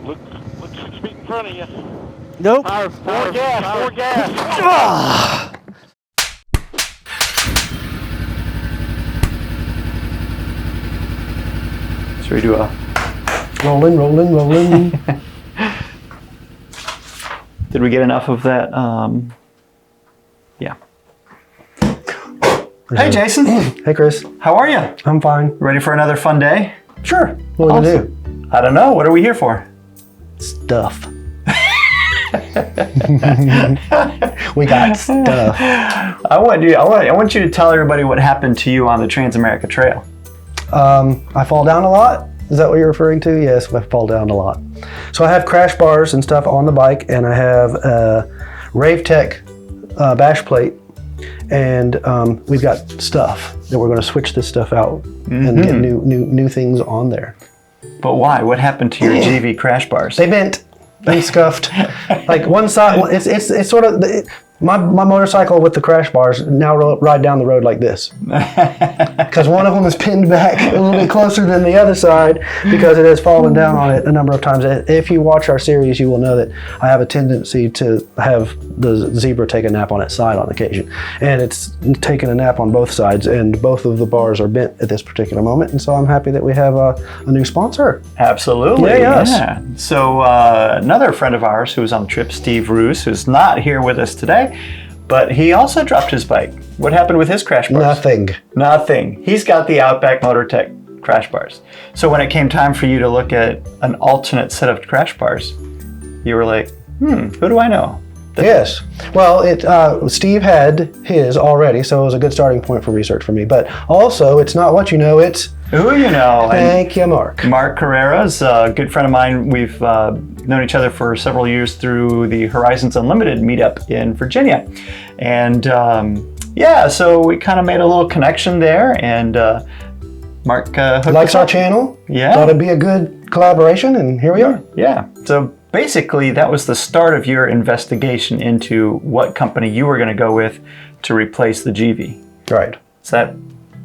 Look 6 feet in front of you. Nope. More gas. Ah. Should we do a rolling? Did we get enough of that? Yeah. Hey, Jason. Hey, Chris. How are you? I'm fine. Ready for another fun day? Sure. What are we gonna do? I don't know. What are we here for? Stuff. We got stuff. I want you to tell everybody what happened to you on the Trans-America Trail. I fall down a lot. Is that what you're referring to? Yes, I fall down a lot. So I have crash bars and stuff on the bike, and I have a RaveTech bash plate, and we've got stuff that we're going to switch this stuff out and get new things on there. But why? What happened to your Givi crash bars? They bent and scuffed. Like one side, it's sort of my motorcycle with the crash bars now ride down the road like this, because one of them is pinned back a little bit closer than the other side because it has fallen down on it a number of times. If you watch our series, you will know that I have a tendency to have the Zebra take a nap on its side on occasion, and it's taken a nap on both sides, and both of the bars are bent at this particular moment. And so I'm happy that we have a new sponsor. Absolutely. Yeah. So another friend of ours who was on the trip, Steve Roos, who's not here with us today, but he also dropped his bike. What happened with his crash bars? Nothing. He's got the Outback Motortek crash bars. So when it came time for you to look at an alternate set of crash bars, you were like, who do I know? Yes. Well, Steve had his already, so it was a good starting point for research for me. But also, it's not what you know, it's who you know. Thank you, Mark. Mark Carrero is a good friend of mine. We've known each other for several years through the Horizons Unlimited meetup in Virginia. And so we kind of made a little connection there. And Mark likes our channel. Yeah. Thought it'd be a good collaboration, and here we are. Yeah. So basically, that was the start of your investigation into what company you were going to go with to replace the Givi. Right.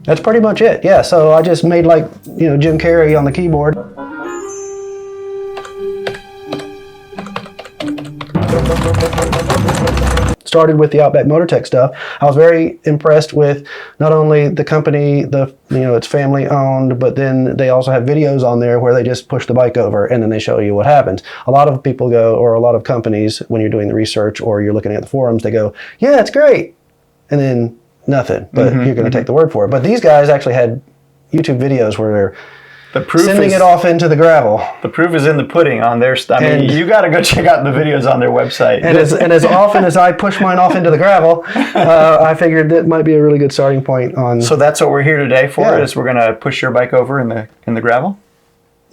That's pretty much it. Yeah. So I just made Jim Carrey on the keyboard. Started with the Outback Motortek stuff. I was very impressed with not only the company, it's family owned, but then they also have videos on there where they just push the bike over and then they show you what happens. A lot of people go, or a lot of companies, when you're doing the research or you're looking at the forums, they go, yeah, it's great. And then nothing, but you're going to take the word for it. But these guys actually had YouTube videos where they're sending it off into the gravel. The proof is in the pudding on their stuff. I mean, you got to go check out the videos on their website. And as often as I push mine off into the gravel, I figured that might be a really good starting point on. So that's what we're here today for, is we're going to push your bike over in the gravel?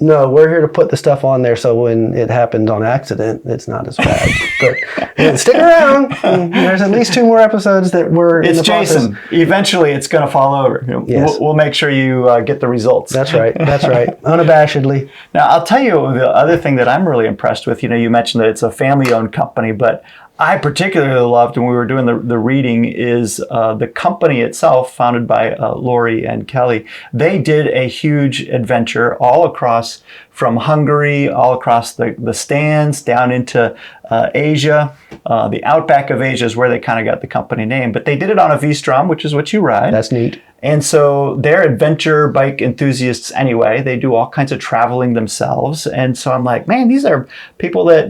No, we're here to put the stuff on there so when it happens on accident, it's not as bad. But stick around. There's at least 2 more episodes that we're in the process. Jason. Eventually, it's going to fall over. Yes. We'll make sure you get the results. That's right. Unabashedly. Now, I'll tell you the other thing that I'm really impressed with. You mentioned that it's a family-owned company, but I particularly loved when we were doing the reading is the company itself, founded by Lori and Kelly. They did a huge adventure all across from Hungary, all across the stands, down into Asia. The outback of Asia is where they kind of got the company name. But they did it on a V-Strom, which is what you ride. That's neat. And so they're adventure bike enthusiasts anyway. They do all kinds of traveling themselves. And so I'm like, man, these are people that,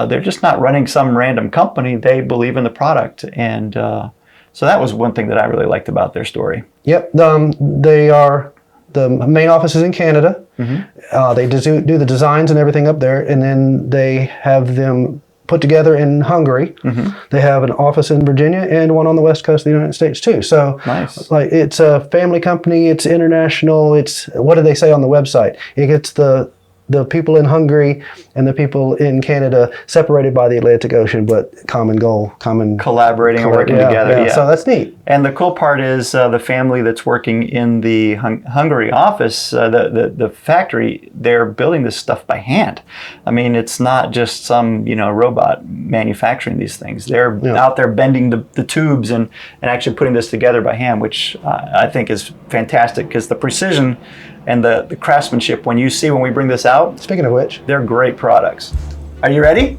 they're just not running some random company. They believe in the product. And so that was one thing that I really liked about their story. Yep. The main office is in Canada. They do the designs and everything up there. And then they have them put together in Hungary. They have an office in Virginia and one on the west coast of the United States too. So nice. It's a family company. It's international. It's, what do they say on the website? It gets the people in Hungary and the people in Canada separated by the Atlantic Ocean, but common goal, collaborating and working together. Yeah. So that's neat. And the cool part is the family that's working in the Hungary office, the factory, they're building this stuff by hand. I mean, it's not just some robot manufacturing these things. They're out there bending the tubes and actually putting this together by hand, which I think is fantastic because the precision and the craftsmanship. When we bring this out, Speaking of which, they're great products. Are you ready?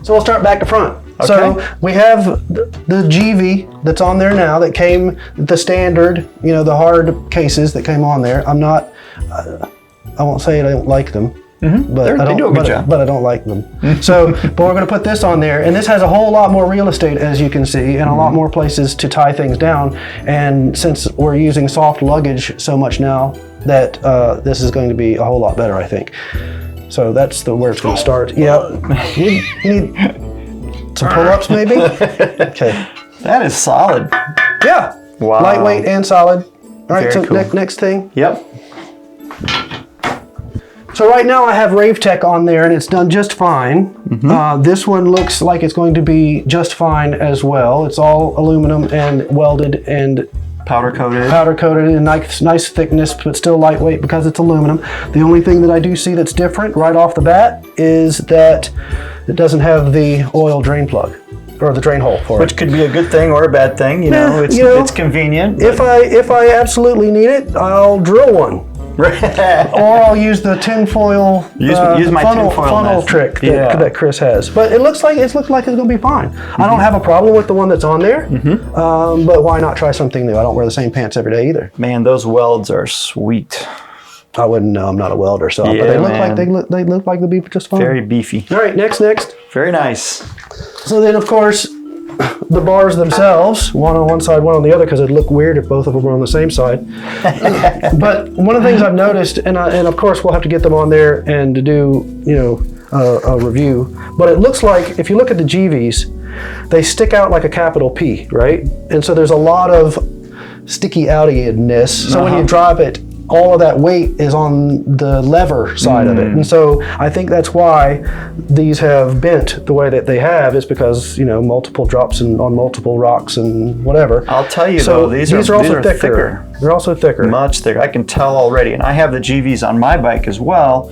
so we'll start back to front. Okay. So we have the Givi that's on there now that came the standard, the hard cases that came on there. I'm not, I won't say I don't like them. But They do a good job. But I don't like them. So, but we're going to put this on there, and this has a whole lot more real estate, as you can see, and a lot more places to tie things down. And since we're using soft luggage so much now, that this is going to be a whole lot better, I think. So that's where it's going to start. Yep. You need some pull-ups, maybe. Okay. That is solid. Yeah. Wow. Lightweight and solid. All right. Very So cool. next thing. Yep. So right now I have Rave Tech on there and it's done just fine. This one looks like it's going to be just fine as well. It's all aluminum and welded and Powder coated. powder coated and nice thickness, but still lightweight because it's aluminum. The only thing that I do see that's different right off the bat is that it doesn't have the oil drain plug or the drain hole for it. Which could be a good thing or a bad thing. It's convenient. If I absolutely need it, I'll drill one. Or I'll use the tinfoil Use my tinfoil funnel method. trick Yeah. that Chris has. But it looks like it's going to be fine. I don't have a problem with the one that's on there. But why not try something new? I don't wear the same pants every day either. Man, those welds are sweet. I wouldn't know. I'm not a welder, so Yeah, but they look like they'll be just fine. Very beefy. All right, next. Very nice. So then, of course, the bars themselves, one on one side, one on the other, because it'd look weird if both of them were on the same side. But one of the things I've noticed, and of course we'll have to get them on there and to do, a review. But it looks like if you look at the Givis, they stick out like a capital P, right? And so there's a lot of sticky outedness. So when you drop it, all of that weight is on the lever side of it. And so I think that's why these have bent the way that they have, is because, multiple drops on multiple rocks and whatever. I'll tell you So though, these are also thicker. They're also thicker. Much thicker. I can tell already. And I have the GVs on my bike as well.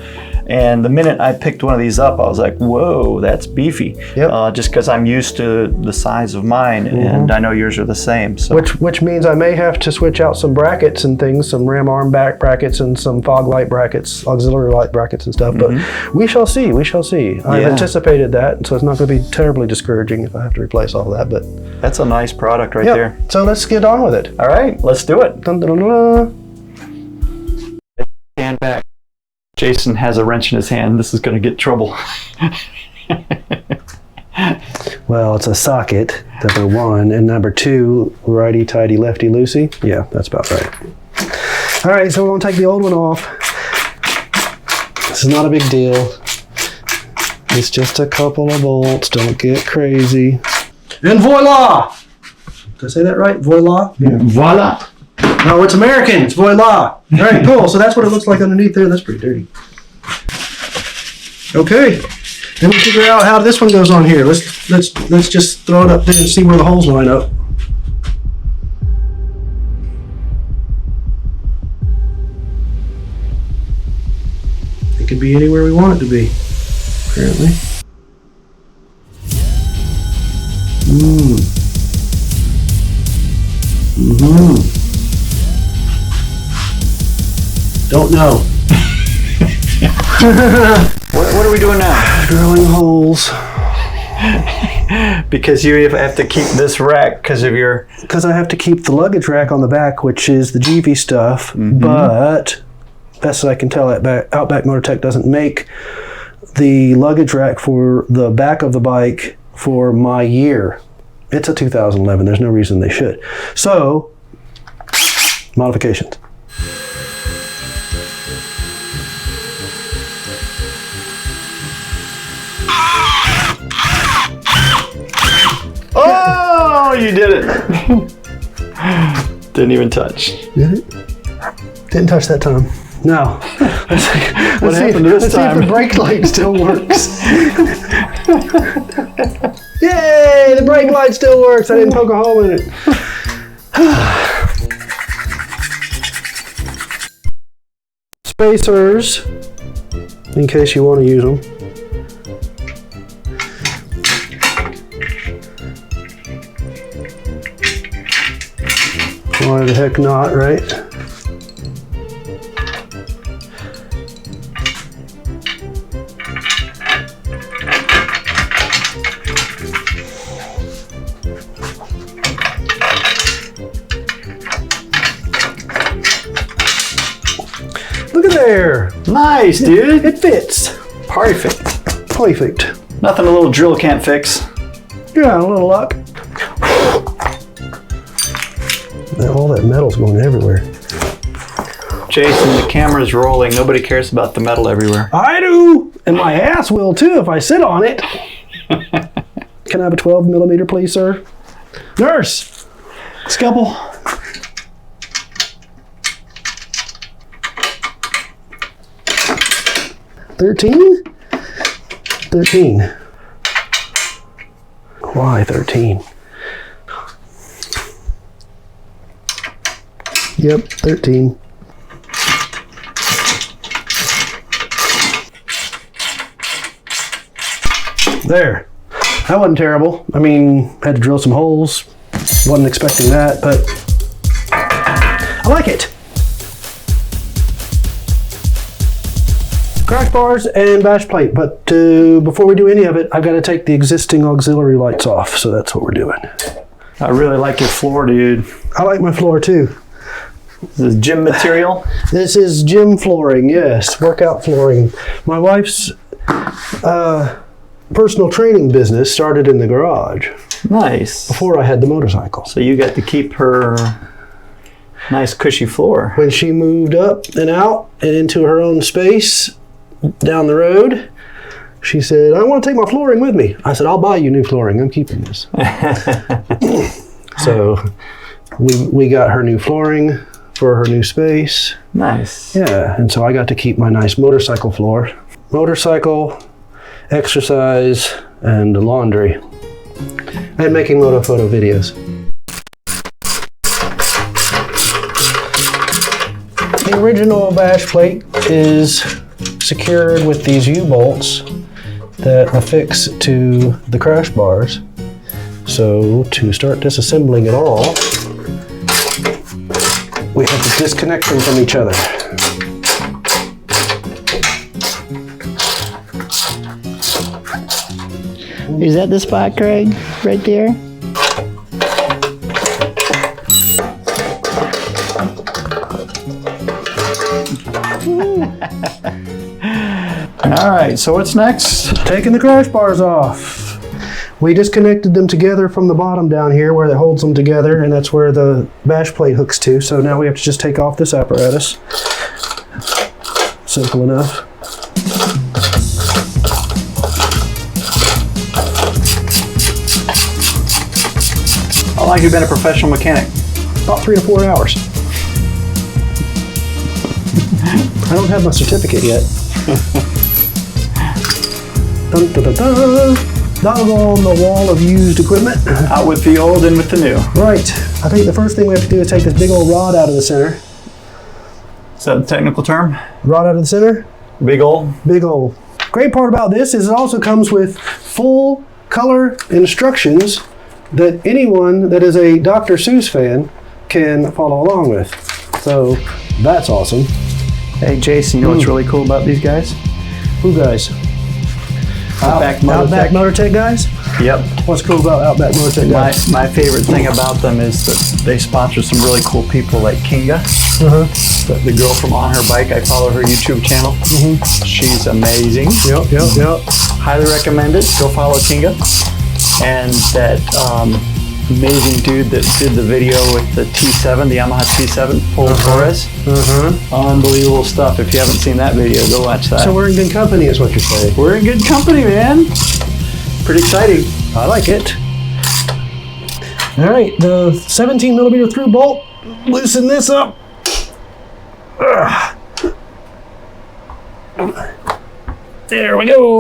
And the minute I picked one of these up, I was like, whoa, that's beefy. Yep. Just because I'm used to the size of mine, and I know yours are the same. So. Which means I may have to switch out some brackets and things, some ram arm back brackets and some fog light brackets, auxiliary light brackets and stuff. But we shall see. I've anticipated that, so it's not going to be terribly discouraging if I have to replace all of that. But That's a nice product right there. So let's get on with it. All right, let's do it. Dun, dun, dun, dun. Stand back. Jason has a wrench in his hand. This is going to get trouble. Well, it's a socket, number one, and number two, righty tighty, lefty loosey. Yeah, that's about right. All right, so we're gonna take the old one off. This is not a big deal. It's just a couple of bolts. Don't get crazy. And voila! Did I say that right? Voila? Yeah. Voila. No, it's American. It's voila. All right, cool. So that's what it looks like underneath there. That's pretty dirty. Okay. Then we figure out how this one goes on here. Let's just throw it up there and see where the holes line up. It could be anywhere we want it to be, apparently. Don't know. What are we doing now? Drilling holes. Because you have to keep this rack because of your... Because I have to keep the luggage rack on the back, which is the Givi stuff, but best that I can tell, Outback Motortek doesn't make the luggage rack for the back of the bike for my year. It's a 2011. There's no reason they should. So, modifications. Oh, you did it. Didn't even touch. Did it? Didn't touch that time. No. Let's see if the brake light still works. Yay! The brake light still works. I didn't poke a hole in it. Spacers, in case you want to use them. Why the heck not, right? Nice, dude. It fits. Perfect. Perfect. Nothing a little drill can't fix. Yeah, a little luck. All that metal's going everywhere. Jason, the camera's rolling. Nobody cares about the metal everywhere. I do, and my ass will too if I sit on it. Can I have a 12 millimeter, please, sir? Nurse, scalpel. $13? $13. Why 13? Yep, 13. There. That wasn't terrible. I mean, had to drill some holes. Wasn't expecting that, but I like it. Crash bars and bash plate, but before we do any of it, I've got to take the existing auxiliary lights off, so that's what we're doing. I really like your floor, dude. I like my floor too. This is gym material? This is gym flooring, yes, workout flooring. My wife's personal training business started in the garage. Nice. Before I had the motorcycle. So you got to keep her nice cushy floor. When she moved up and out and into her own space down the road, she said, I want to take my flooring with me. I said, I'll buy you new flooring. I'm keeping this. So we got her new flooring for her new space. Nice. Yeah, and so I got to keep my nice motorcycle floor. Motorcycle, exercise, and laundry. And making photo videos. The original bash plate is secured with these U-bolts that affix to the crash bars. So to start disassembling it all, we have to disconnect them from each other. Is that the spot, Craig? Right there? All right, so what's next? Taking the crash bars off. We disconnected them together from the bottom down here where it holds them together, and that's where the bash plate hooks to. So now we have to just take off this apparatus. Simple enough. How long have you been a professional mechanic? About 3 to 4 hours. I don't have my certificate yet. Dun, dun, dun, dun. That'll go on the wall of used equipment. Out with the old and with the new. Right. I think the first thing we have to do is take this big old rod out of the center. Is that a technical term? Rod out of the center? Big old? Big old. Great part about this is it also comes with full color instructions that anyone that is a Dr. Seuss fan can follow along with. So that's awesome. Hey, Jason, you know what's really cool about these guys? Who guys? Outback Motortek. Outback Motortek guys? Yep. What's cool about Outback Motortek guys? My favorite thing about them is that they sponsor some really cool people like Kinga. The girl from On Her Bike, I follow her YouTube channel. She's amazing. Yep. Highly recommend it. Go follow Kinga. And that amazing dude that did the video with the T7, the Yamaha T7, Paul Torres. Unbelievable stuff. If you haven't seen that video, go watch that. So we're in good company is what you're saying. We're in good company, man. Pretty exciting. I like it. All right, the 17 millimeter through bolt, loosen this up. There we go.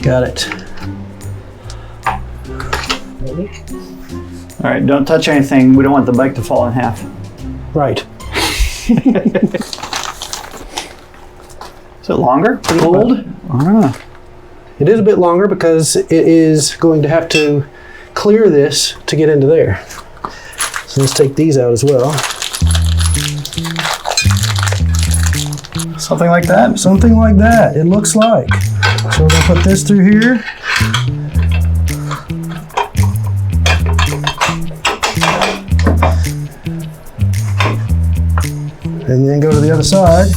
Got it. All right, don't touch anything. We don't want the bike to fall in half. Right. Is it longer? Old? It is a bit longer because it is going to have to clear this to get into there. So let's take these out as well. Something like that? Something like that, it looks like. So we're gonna put this through here. and then go to the other side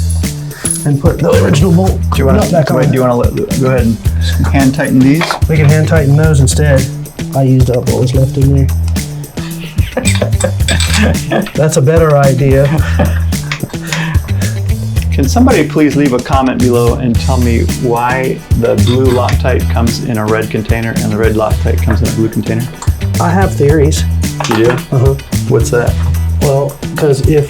and put the original bolt Do you want nut back on. to? Do you want to go ahead and hand tighten these? We can hand tighten those instead. I used up what was left in there. That's a better idea. Can somebody please leave a comment below and tell me why the blue Loctite comes in a red container and the red Loctite comes in a blue container? I have theories. You do? What's that? Well, because if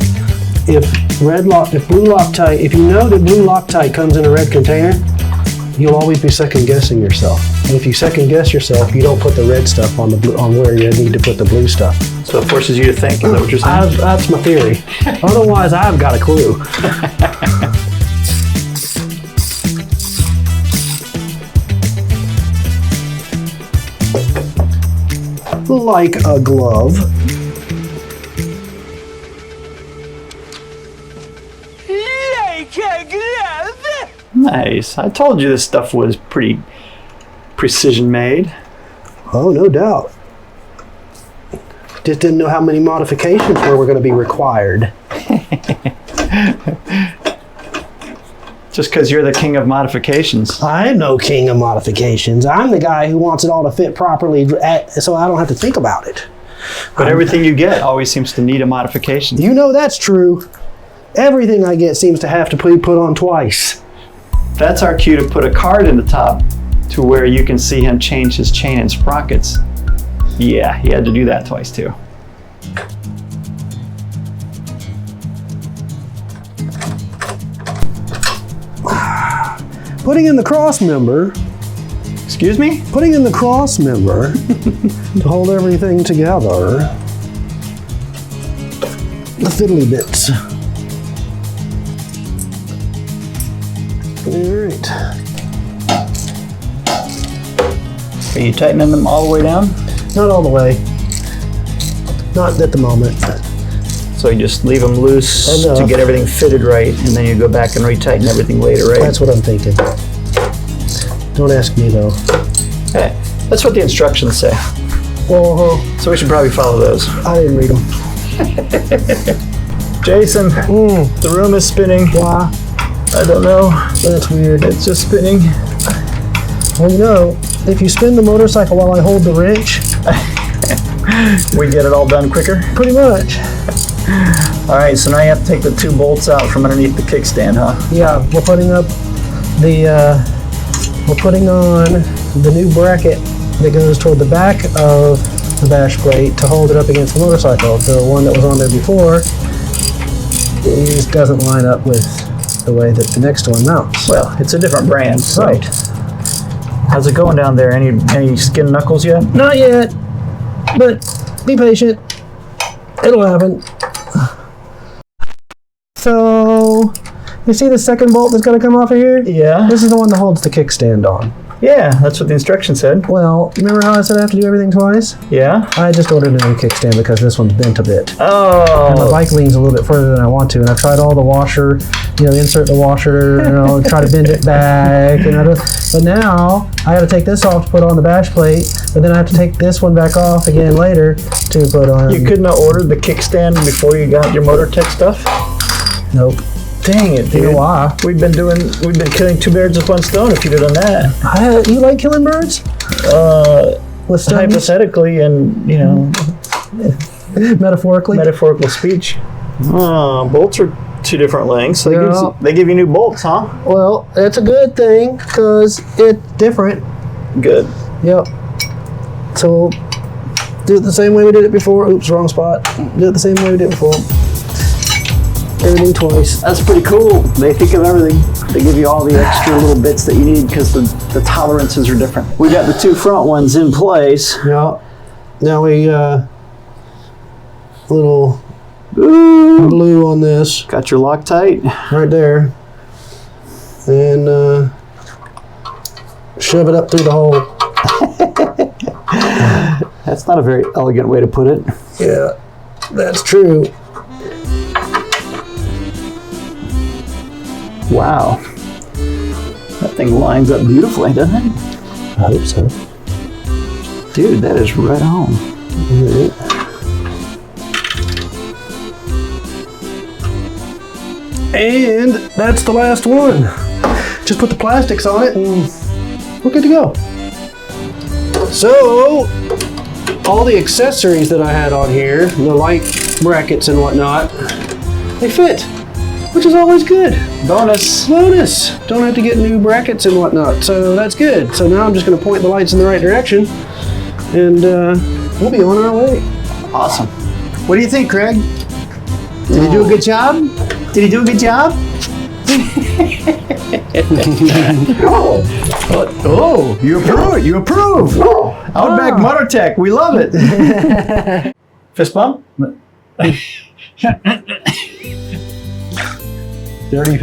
blue Loctite, if you know that blue Loctite comes in a red container, you'll always be second guessing yourself. And if you second guess yourself, you don't put the red stuff on the blue, on where you need to put the blue stuff. So it forces you to think. Is that what you're saying? That's my theory. Otherwise, I've got a clue. Like a glove. Nice. I told you this stuff was pretty precision made. Oh, no doubt. Just didn't know how many modifications were going to be required. Just because you're the king of modifications. I'm no king of modifications. I'm the guy who wants it all to fit properly so I don't have to think about it. But everything you get always seems to need a modification. You know that's true. Everything I get seems to have to be put on twice. That's our cue to put a card in the top to where you can see him change his chain and sprockets. Yeah, he had to do that twice too. Putting in the cross member. Excuse me? Putting in the cross member to hold everything together. The fiddly bits. All right. Are you tightening them all the way down? Not all the way. Not at the moment. So you just leave them loose Enough. to get everything fitted right, and then you go back and retighten everything later, right? That's what I'm thinking. Don't ask me though. Okay. That's what the instructions say. So we should probably follow those. I didn't read them. Jason, the room is spinning. Why? I don't know. That's weird. It's just spinning. Well, you know, if you spin the motorcycle while I hold the wrench, We get it all done quicker. pretty much. All right, so now you have to take the two bolts out from underneath the kickstand, huh? Yeah, we're putting up the, we're putting on the new bracket that goes toward the back of the bash plate to hold it up against the motorcycle. The one that was on there before just doesn't line up with the way that the next one mounts. Well, it's a different brand, so. Right. How's it going down there? Any skin knuckles yet? Not yet, but be patient. It'll happen. So, you see the second bolt that's going to come off of here? Yeah. This is the one that holds the kickstand on. Yeah, that's what the instruction said. Well, remember how I said I have to do everything twice? Yeah? I just ordered a new kickstand because this one's bent a bit. Oh. And the bike leans a little bit further than I want to, and I've tried all the washer, insert the washer, try to bend it back, but now I got to take this off to put on the bash plate, but then I have to take this one back off again later to put on. You couldn't have ordered the kickstand before you got your Motortek stuff? Nope. Dang it, dude. You know why? We've been killing two birds with one stone if you'd have done that. You like killing birds? With stones? Hypothetically and, Metaphorically? metaphorical speech. Bolts are two different lengths. So Yeah. they give you new bolts, huh? Well, that's a good thing because it's different. Good. Yep. So, do it the same way we did it before. Oops, wrong spot. Do it the same way we did it before. Everything twice. That's pretty cool. They think of everything. They give you all the extra little bits that you need because the tolerances are different. We got the two front ones in place. Yeah. Now we little glue on this Got your Loctite. right there, and shove it up through the hole. That's not a very elegant way to put it. Yeah, that's true. Wow. That thing lines up beautifully, doesn't it? I hope so. Dude, that is right on. And that's the last one. Just put the plastics on it and we're good to go. So, all the accessories that I had on here, the light brackets and whatnot, they fit, which is always good. Bonus. Bonus. Don't have to get new brackets and whatnot, so that's good. So now I'm just going to point the lights in the right direction, and we'll be on our way. Awesome. What do you think, Craig? Did he do a good job? Did he do a good job? Oh, you approve. You approve. Outback Motortek, we love it. Fist bump. Dirty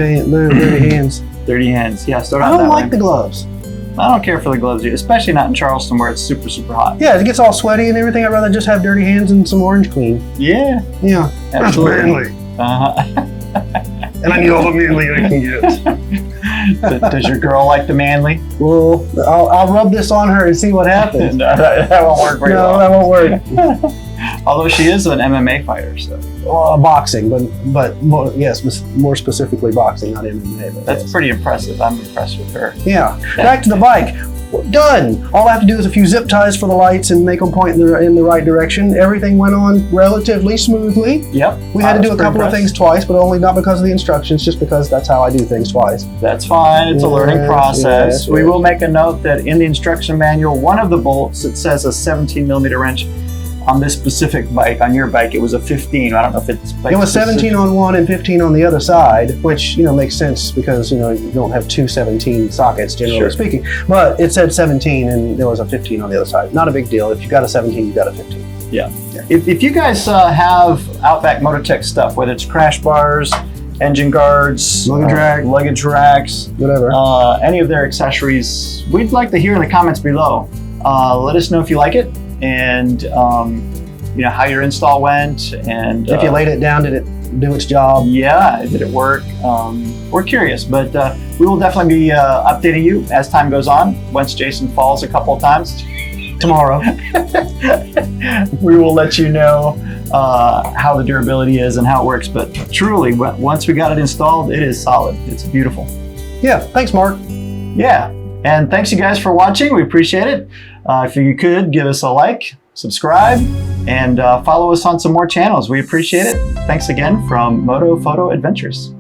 hands. Dirty hands. Yeah, start I out don't that like way. the gloves. I don't care for the gloves, especially not in Charleston where it's super, super hot. Yeah, it gets all sweaty and everything. I'd rather just have dirty hands and some orange clean. Yeah, Yeah. absolutely. And I need all the manly I can get. Does your girl like the manly? Well, I'll rub this on her and see what happens. No, that won't work very No, well. that won't work. Although she is an MMA fighter, so Well, boxing, but more, yes, more specifically boxing, not MMA. But that's yes. pretty impressive. I'm impressed with her. Yeah. Back to the bike. Done. All I have to do is a few zip ties for the lights and make them point in the right direction. Everything went on relatively smoothly. Yep. We had to do a couple of impressed. things twice, but only not because of the instructions, just because that's how I do things twice. That's fine. It's a learning Yes, process. yes, We yes. will make a note that in the instruction manual, one of the bolts, it says a 17 millimeter wrench. On this specific bike, on your bike, it was a 15. I don't know if it's It was 17 on one and 15 on the other side, which makes sense because you don't have two 17 sockets generally Sure. speaking. But it said 17 and there was a 15 on the other side. Not a big deal. If you got a 17, you got a 15. Yeah. If you guys have Outback Motortek stuff, whether it's crash bars, engine guards, luggage racks, Whatever. any of their accessories, we'd like to hear in the comments below. Let us know if you like it and how your install went, and if you laid it down, did it do its job? Yeah, did it work? We're curious, but we will definitely be updating you as time goes on. Once Jason falls a couple of times, Tomorrow. we will let you know how the durability is and how it works. But truly, once we got it installed, it is solid. It's beautiful. Yeah. Thanks, Mark. Yeah, and thanks you guys for watching. We appreciate it. If you could, give us a like, subscribe, and follow us on some more channels. We appreciate it. Thanks again from Moto Photo Adventures.